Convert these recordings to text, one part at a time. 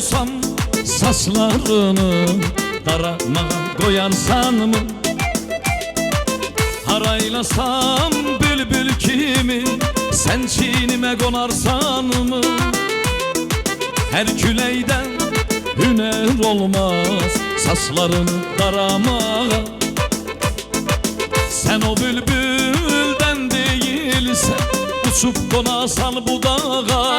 olsam saçlarını darama koyarsan mı? Haraylasam bülbül kimi sen çiğnime konarsan mı? Her küleyden hüner olmaz saçlarını daramağa. Sen o bülbülden değilsen uçup konasan bu dağa.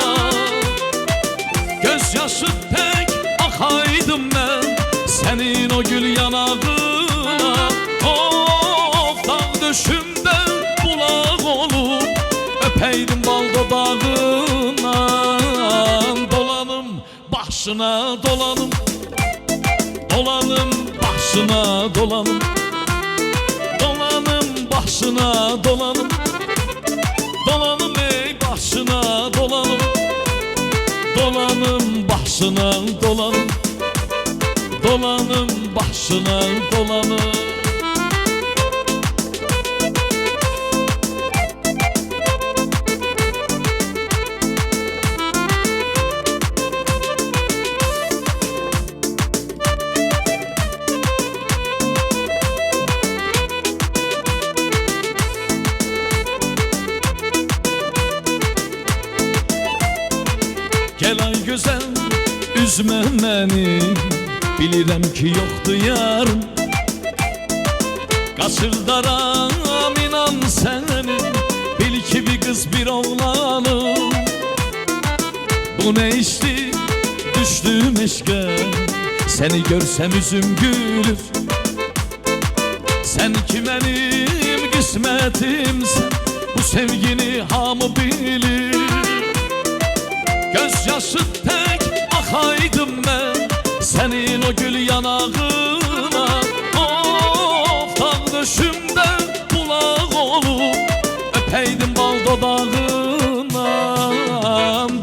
Gözyaşı tek akaydım ben senin o gül yanağına. Of dağ döşümde bulak olup öpeydim bal dodağına. Dolanım başına dolanım, dolanım başına dolanım, dolanım başına dolanım, dolanım ey başına dolanım, dolanım başına dolanım, dolanım başına dolanım. Gel ay güzel üzme beni, bilirəm ki yoktu yarım. Kaçırdaram inan seni, bil ki bir kız bir oğlanım. Bu ne işti düştüm eşke, seni görsem üzüm gülür. Sen ki benim kısmetimsen, bu sevgini hamı bilir. Gözyaşı tek akaydım ben senin o gül yanağına. Of dağ döşümde bulak olup öpeydim bal dodağına.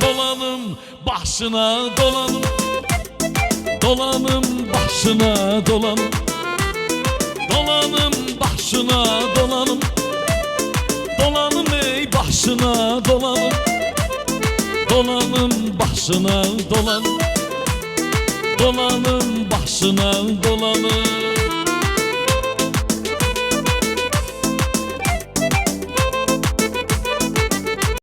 Dolanım başına dolanım, dolanım başına dolanım, dolanım başına dolanım, dolanım ey başına dolanım, dolanım başına dolanım, dolanım başına dolanım.